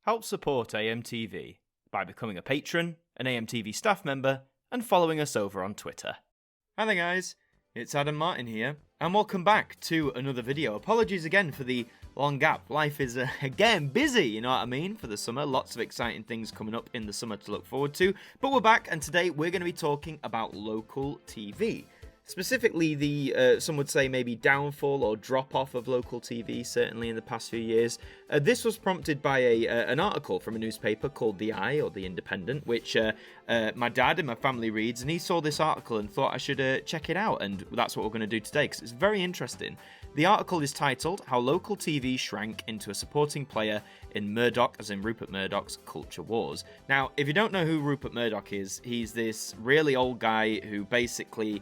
Help support AMTV by becoming a patron, an AMTV staff member, and following us over on Twitter. Hi there guys, it's Adam Martyn here, and welcome back to another video. Apologies again for the long gap. Life is, again, busy, you know what I mean, for the summer. Lots of exciting things coming up in the summer to look forward to. But we're back, and today we're going to be talking about local TV. Specifically, the, some would say maybe downfall or drop-off of local TV, certainly in the past few years. This was prompted by an article from a newspaper called The Eye, or The Independent, which my dad and my family reads, and he saw this article and thought I should check it out, and that's what we're going to do today, because it's very interesting. The article is titled, How Local TV Shrank into a Supporting Player in Murdoch, as in Rupert Murdoch's Culture Wars. Now, if you don't know who Rupert Murdoch is, he's this really old guy who basically...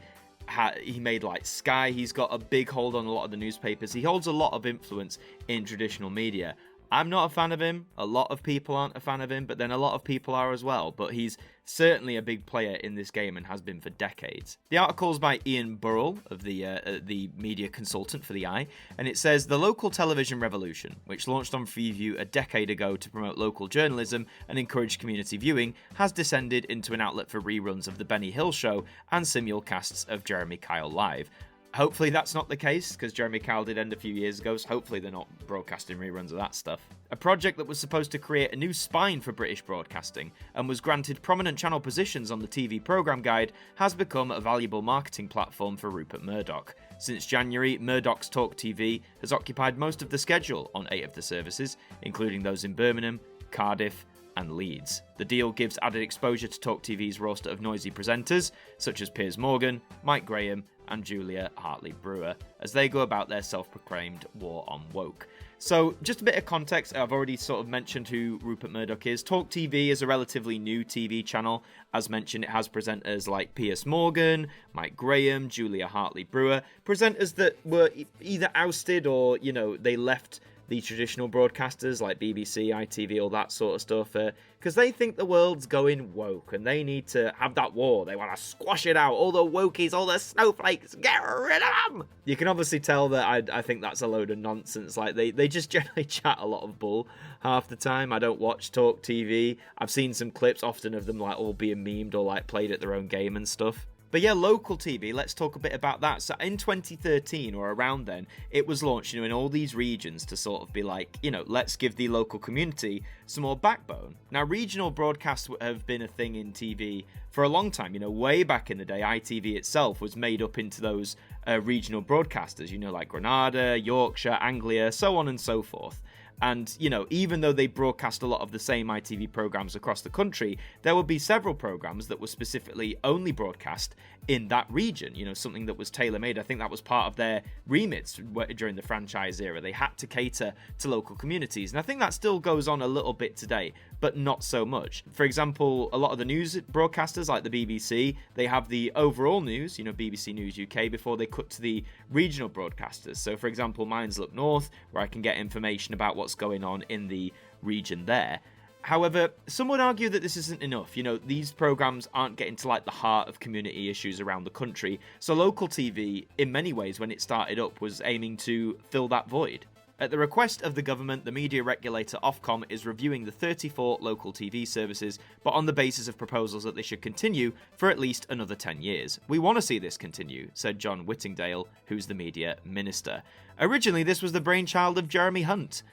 he made like Sky. He's got a big hold on a lot of the newspapers. He holds a lot of influence in traditional media. I'm not a fan of him. A lot of people aren't a fan of him, but then a lot of people are as well. But he's certainly a big player in this game and has been for decades. The article is by Ian Burrell, of the media consultant for The Eye, and it says, the local television revolution, which launched on Freeview a decade ago to promote local journalism and encourage community viewing, has descended into an outlet for reruns of The Benny Hill Show and simulcasts of Jeremy Kyle Live. Hopefully that's not the case, because Jeremy Kyle did end a few years ago, so hopefully they're not broadcasting reruns of that stuff. A project that was supposed to create a new spine for British broadcasting, and was granted prominent channel positions on the TV programme guide, has become a valuable marketing platform for Rupert Murdoch. Since January, Murdoch's Talk TV has occupied most of the schedule on 8 of the services, including those in Birmingham, Cardiff, and Leeds. The deal gives added exposure to Talk TV's roster of noisy presenters, such as Piers Morgan, Mike Graham, and Julia Hartley-Brewer, as they go about their self-proclaimed war on woke. So, just a bit of context, I've already sort of mentioned who Rupert Murdoch is. Talk TV is a relatively new TV channel. As mentioned, it has presenters like Piers Morgan, Mike Graham, Julia Hartley-Brewer, presenters that were either ousted or, you know, they left the traditional broadcasters like BBC, ITV, all that sort of stuff, because they think the world's going woke and they need to have that war. They want to squash it out. All the wokies, all the snowflakes, get rid of them! You can obviously tell that I think that's a load of nonsense. Like, they just generally chat a lot of bull half the time. I don't watch Talk TV. I've seen some clips, often of them like all being memed or like played at their own game and stuff. But yeah, local TV, let's talk a bit about that. So in 2013 or around then, it was launched, you know, in all these regions to sort of be like, you know, let's give the local community some more backbone. Now, regional broadcasts have been a thing in TV for a long time. You know, way back in the day, ITV itself was made up into those regional broadcasters, you know, like Granada, Yorkshire, Anglia, so on and so forth. And, you know, even though they broadcast a lot of the same ITV programmes across the country, there would be several programmes that were specifically only broadcast in that region, you know, something that was tailor-made. I think that was part of their remits during the franchise era. They had to cater to local communities, and I think that still goes on a little bit today, but not so much. For example, a lot of the news broadcasters, like the BBC, they have the overall news, you know, BBC News UK, before they cut to the regional broadcasters. So, for example, mine's Look North, where I can get information about what's going on in the region there. However, some would argue that this isn't enough. You know, these programs aren't getting to like the heart of community issues around the country. So local TV, in many ways, when it started up, was aiming to fill that void. At the request of the government, the media regulator Ofcom is reviewing the 34 local TV services, but on the basis of proposals that they should continue for at least another 10 years. We want to see this continue, said John Whittingdale, who's the media minister. Originally, this was the brainchild of Jeremy Hunt.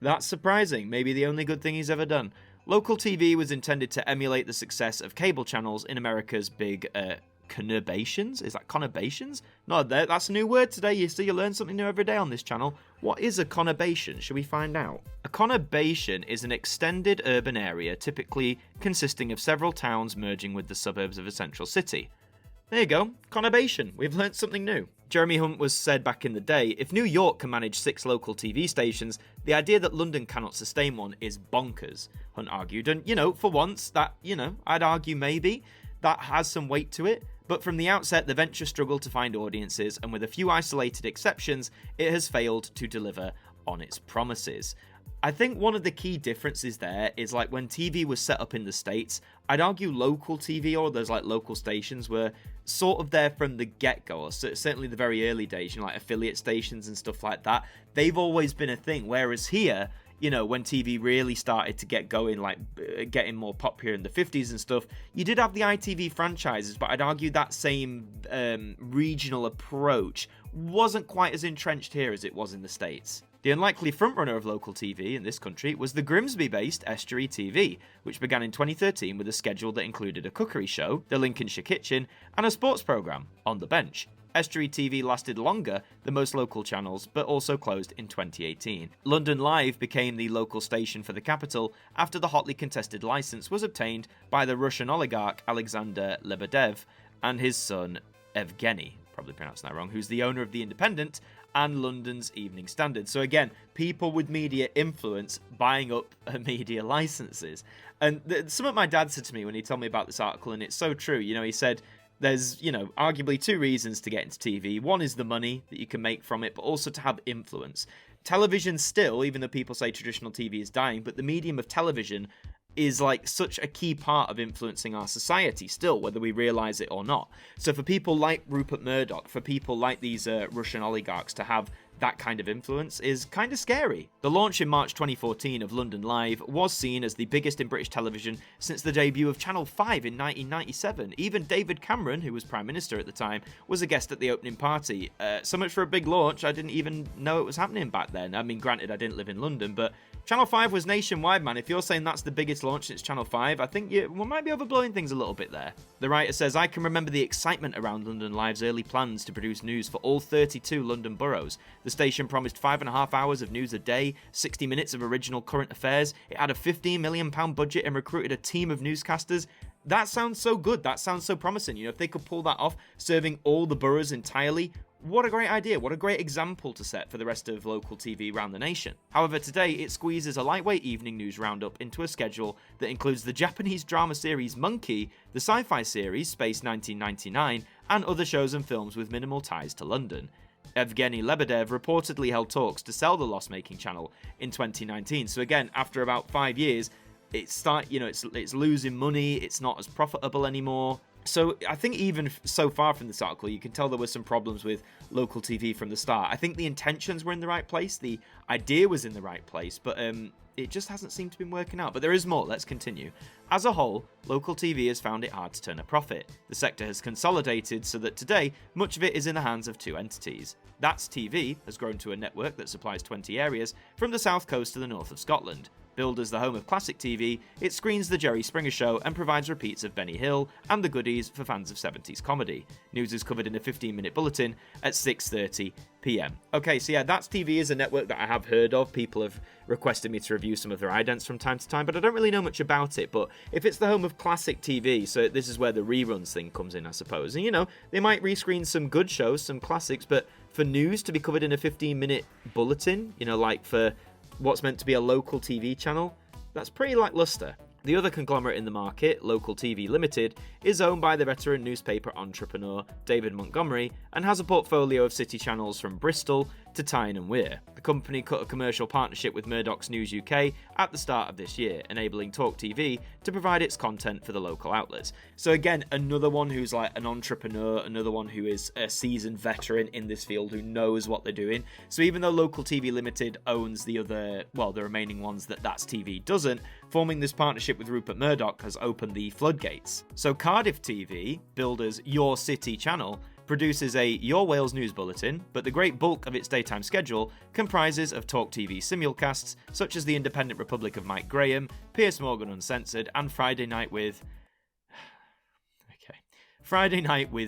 That's surprising, maybe the only good thing he's ever done. Local TV was intended to emulate the success of cable channels in America's big conurbations? Is that conurbations? No, that's a new word today. You see, you learn something new every day on this channel. What is a conurbation? Should we find out? A conurbation is an extended urban area, typically consisting of several towns merging with the suburbs of a central city. There you go, conurbation. We've learnt something new. Jeremy Hunt was said back in the day, if New York can manage 6 local TV stations, the idea that London cannot sustain one is bonkers, Hunt argued. And, you know, for once, that, you know, I'd argue maybe that has some weight to it. But from the outset, the venture struggled to find audiences, and with a few isolated exceptions, it has failed to deliver on its promises. I think one of the key differences there is like when TV was set up in the States, I'd argue local TV or those like local stations were sort of there from the get-go, or certainly the very early days, you know, like affiliate stations and stuff like that. They've always been a thing, whereas here, you know, when TV really started to get going, like getting more popular in the 50s and stuff, you did have the ITV franchises, but I'd argue that same regional approach wasn't quite as entrenched here as it was in the States. The unlikely frontrunner of local TV in this country was the Grimsby-based Estuary TV, which began in 2013 with a schedule that included a cookery show, The Lincolnshire Kitchen, and a sports programme, On the Bench. Estuary TV lasted longer than most local channels, but also closed in 2018. London Live became the local station for the capital after the hotly contested licence was obtained by the Russian oligarch Alexander Lebedev and his son Evgeny, probably pronouncing that wrong, who's the owner of The Independent and London's Evening Standard. So again, people with media influence buying up media licenses. And something my dad said to me when he told me about this article, and it's so true, you know, he said, there's, you know, arguably two reasons to get into TV. One is the money that you can make from it, but also to have influence. Television still, even though people say traditional TV is dying, but the medium of television is like such a key part of influencing our society still, whether we realise it or not. So for people like Rupert Murdoch, for people like these Russian oligarchs to have that kind of influence is kind of scary. The launch in March 2014 of London Live was seen as the biggest in British television since the debut of Channel 5 in 1997. Even David Cameron, who was Prime Minister at the time, was a guest at the opening party. So much for a big launch, I didn't even know it was happening back then. I mean, granted, I didn't live in London, but Channel 5 was nationwide, man. If you're saying that's the biggest launch since Channel 5, I think we might be overblowing things a little bit there. The writer says, I can remember the excitement around London Live's early plans to produce news for all 32 London boroughs. The station promised 5.5 hours of news a day, 60 minutes of original current affairs. It had a £15 million budget and recruited a team of newscasters. That sounds so good. That sounds so promising. You know, if they could pull that off, serving all the boroughs entirely, what a great idea. What a great example to set for the rest of local TV around the nation. However, today it squeezes a lightweight evening news roundup into a schedule that includes the Japanese drama series Monkey, the sci-fi series Space 1999, and other shows and films with minimal ties to London. Evgeny Lebedev reportedly held talks to sell the loss-making channel in 2019. So again, after about 5 years, it's losing money, it's not as profitable anymore. So I think even so far from this article, you can tell there were some problems with local TV from the start. I think the intentions were in the right place, the idea was in the right place, but it just hasn't seemed to be working out. But there is more, let's continue. As a whole, local TV has found it hard to turn a profit. The sector has consolidated so that today, much of it is in the hands of two entities. That's TV has grown to a network that supplies 20 areas from the south coast to the north of Scotland. Billed as the home of classic TV, it screens The Jerry Springer Show and provides repeats of Benny Hill and The Goodies for fans of 70s comedy. News is covered in a 15-minute bulletin at 6:30 p.m. Okay, so yeah, That's TV is a network that I have heard of. People have requested me to review some of their idents from time to time, but I don't really know much about it. But if it's the home of classic TV, so this is where the reruns thing comes in, I suppose. And, you know, they might rescreen some good shows, some classics, but for news to be covered in a 15-minute bulletin, you know, like for what's meant to be a local TV channel, that's pretty lackluster. The other conglomerate in the market, Local TV Limited, is owned by the veteran newspaper entrepreneur David Montgomery and has a portfolio of city channels from Bristol to Tyne and Wear. The company cut a commercial partnership with Murdoch's News UK at the start of this year, enabling Talk TV to provide its content for the local outlets. So again, another one who's like an entrepreneur, another one who is a seasoned veteran in this field who knows what they're doing. So even though Local TV Limited owns the remaining ones that That's TV doesn't, forming this partnership with Rupert Murdoch has opened the floodgates. So Cardiff TV, billed as Your City channel, produces a Your Wales news bulletin, but the great bulk of its daytime schedule comprises of Talk TV simulcasts such as The Independent Republic of Mike Graham, Piers Morgan Uncensored, and Friday Night with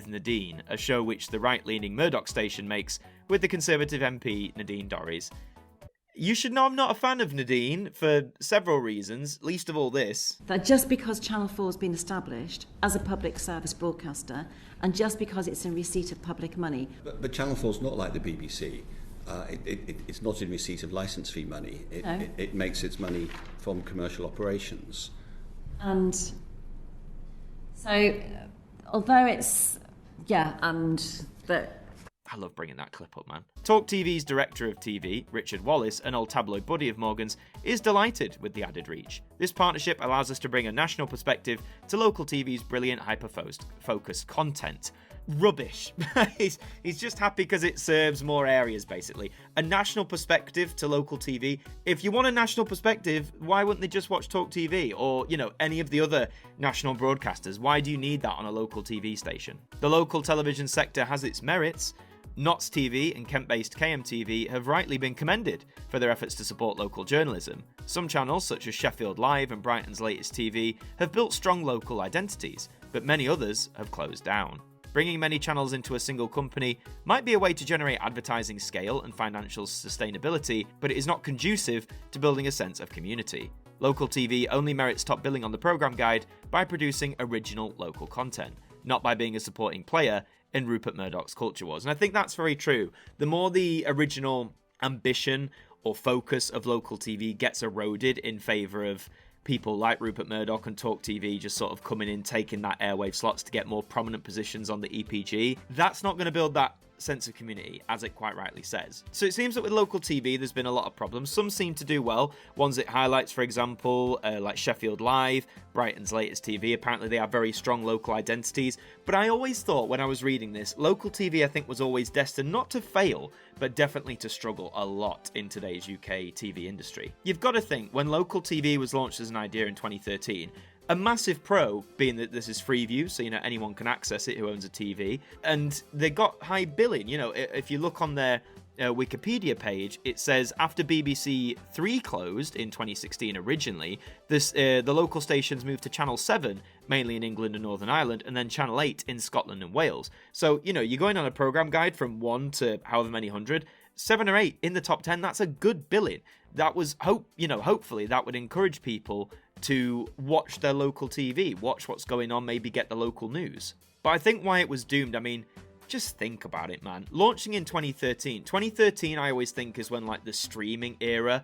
Nadine, a show which the right-leaning Murdoch station makes with the Conservative MP Nadine Dorries. You should know I'm not a fan of Nadine for several reasons, least of all this. That just because Channel 4 has been established as a public service broadcaster and just because it's in receipt of public money. But Channel 4 is not like the BBC. It's not in receipt of licence fee money. It makes its money from commercial operations. And so, although it's, I love bringing that clip up, man. Talk TV's director of TV, Richard Wallace, an old tabloid buddy of Morgan's, is delighted with the added reach. This partnership allows us to bring a national perspective to local TV's brilliant hyper-focused content. rubbish. he's just happy because it serves more areas, basically. A national perspective to local TV. If you want a national perspective, why wouldn't they just watch Talk TV or, any of the other national broadcasters? Why do you need that on a local TV station? The local television sector has its merits. Notts TV and Kent-based KMTV have rightly been commended for their efforts to support local journalism. Some channels, such as Sheffield Live and Brighton's Latest TV, have built strong local identities, but many others have closed down. Bringing many channels into a single company might be a way to generate advertising scale and financial sustainability, but it is not conducive to building a sense of community. Local TV only merits top billing on the programme guide by producing original local content, not by being a supporting player in Rupert Murdoch's culture wars. And I think that's very true. The more the original ambition or focus of local TV gets eroded in favour of people like Rupert Murdoch and Talk TV just sort of coming in, taking that airwave slots to get more prominent positions on the EPG, that's not going to build that sense of community, as it quite rightly says. So it seems that with local TV, there's been a lot of problems. Some seem to do well. Ones it highlights, for example, like Sheffield Live, Brighton's Latest TV. Apparently they have very strong local identities. But I always thought when I was reading this, local TV I think was always destined not to fail, but definitely to struggle a lot in today's UK TV industry. You've got to think, when local TV was launched as an idea in 2013, a massive pro being that this is free view, so anyone can access it who owns a TV, and they got high billing. If you look on their Wikipedia page, it says after BBC 3 closed in 2016 originally, the local stations moved to Channel 7, mainly in England and Northern Ireland, and then Channel 8 in Scotland and Wales. So, you're going on a programme guide from 1 to however many hundred, 7 or 8 in the top 10, that's a good billing. That was hopefully that would encourage people to watch their local TV, watch what's going on, maybe get the local news. But I think why it was doomed, just think about it, man. Launching in 2013 I always think is when the streaming era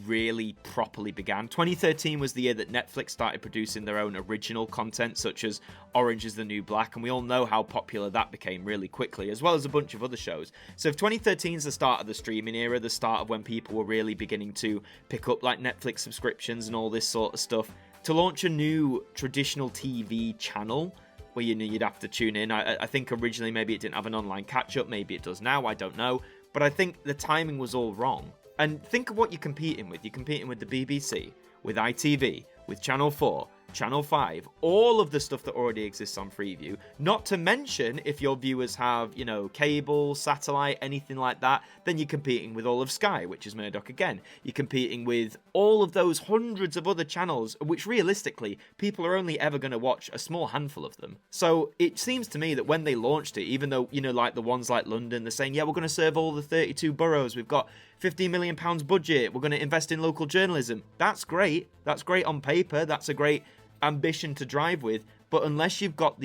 really properly began. 2013 was the year that Netflix started producing their own original content, such as Orange is the New Black, and we all know how popular that became really quickly, as well as a bunch of other shows. So if 2013 is the start of the streaming era, the start of when people were really beginning to pick up Netflix subscriptions and all this sort of stuff, to launch a new traditional TV channel where you'd have to tune in. I think originally maybe it didn't have an online catch-up, maybe it does now, I don't know, but I think the timing was all wrong. And think of what you're competing with. You're competing with the BBC, with ITV, with Channel 4, Channel 5, all of the stuff that already exists on Freeview. Not to mention, if your viewers have, cable, satellite, anything like that, then you're competing with all of Sky, which is Murdoch again. You're competing with all of those hundreds of other channels, which realistically, people are only ever going to watch a small handful of them. So it seems to me that when they launched it, even though, the ones like London, they're saying, yeah, we're going to serve all the 32 boroughs, we've got £15 million budget, we're going to invest in local journalism. That's great. That's great on paper. That's a great ambition to drive with, but unless you've got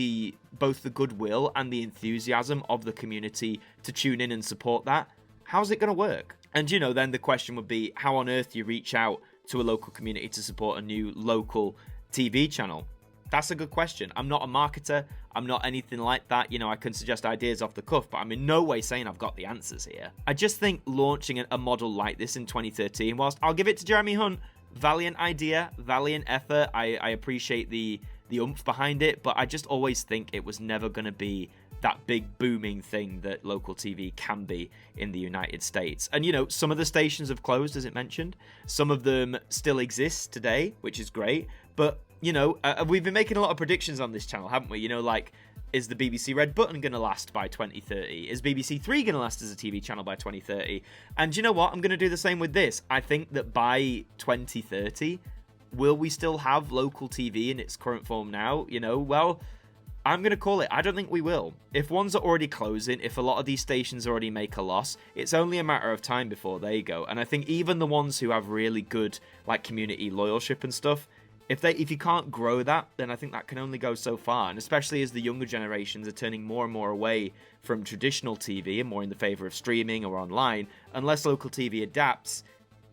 both the goodwill and the enthusiasm of the community to tune in and support that, how's it going to work? And then the question would be, how on earth do you reach out to a local community to support a new local TV channel? That's a good question. I'm not a marketer. I'm not anything like that. I can suggest ideas off the cuff, but I'm in no way saying I've got the answers here. I just think launching a model like this in 2013, whilst I'll give it to Jeremy Hunt, valiant idea, valiant effort. I appreciate the oomph behind it, but I just always think it was never going to be that big booming thing that local TV can be in the United States. And some of the stations have closed, as it mentioned. Some of them still exist today, which is great. But we've been making a lot of predictions on this channel, haven't we? Is the BBC Red Button going to last by 2030? Is BBC 3 going to last as a TV channel by 2030? And you know what? I'm going to do the same with this. I think that by 2030, will we still have local TV in its current form now? Well, I'm going to call it. I don't think we will. If ones are already closing, if a lot of these stations already make a loss, it's only a matter of time before they go. And I think even the ones who have really good community loyalship and stuff, if you can't grow that, then I think that can only go so far. And especially as the younger generations are turning more and more away from traditional TV and more in the favour of streaming or online, unless local TV adapts,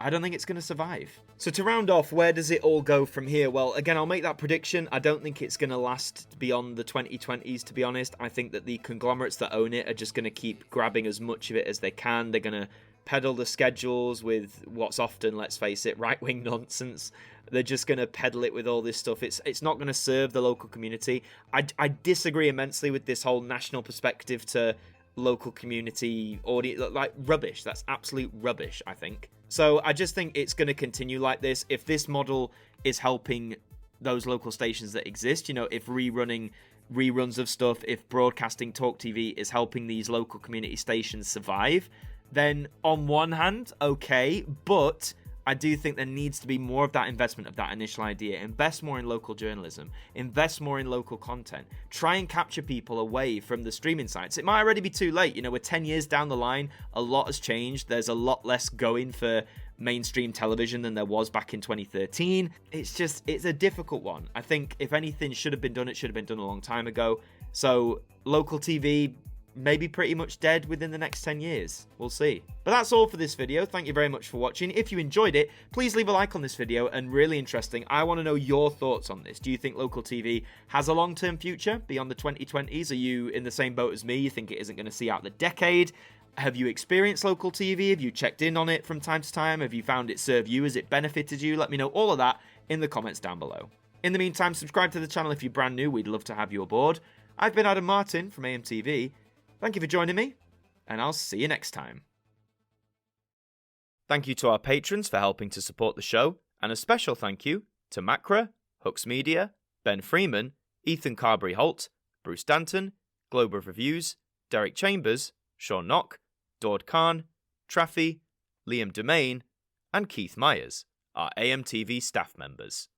I don't think it's going to survive. So to round off, where does it all go from here? Well, again, I'll make that prediction. I don't think it's going to last beyond the 2020s, to be honest. I think that the conglomerates that own it are just going to keep grabbing as much of it as they can. They're going to peddle the schedules with what's often, let's face it, right-wing nonsense. They're just going to peddle it with all this stuff. It's not going to serve the local community. I disagree immensely with this whole national perspective to local community audience. Like, rubbish. That's absolute rubbish, I think. So I just think it's going to continue like this. If this model is helping those local stations that exist, you know, if rerunning reruns of stuff, if broadcasting talk TV is helping these local community stations survive, then on one hand, okay, but I do think there needs to be more of that investment of that initial idea. Invest more in local journalism. Invest more in local content. Try and capture people away from the streaming sites. It might already be too late. You know, we're 10 years down the line. A lot has changed. There's a lot less going for mainstream television than there was back in 2013. It's a difficult one. I think if anything should have been done, it should have been done a long time ago. So local TV maybe pretty much dead within the next 10 years. We'll see. But that's all for this video. Thank you very much for watching. If you enjoyed it, please leave a like on this video, and really interesting, I want to know your thoughts on this. Do you think local TV has a long-term future beyond the 2020s? Are you in the same boat as me? You think it isn't going to see out the decade? Have you experienced local TV? Have you checked in on it from time to time? Have you found it serve you? Has it benefited you? Let me know all of that in the comments down below. In the meantime, subscribe to the channel if you're brand new. We'd love to have you aboard. I've been Adam Martyn from AMTV. Thank you for joining me, and I'll see you next time. Thank you to our patrons for helping to support the show, and a special thank you to Macra, Hooks Media, Ben Freeman, Ethan Carberry-Holt, Bruce Danton, Globe of Reviews, Derek Chambers, Sean Knock, Dord Khan, Traffy, Liam Domain, and Keith Myers, our AMTV staff members.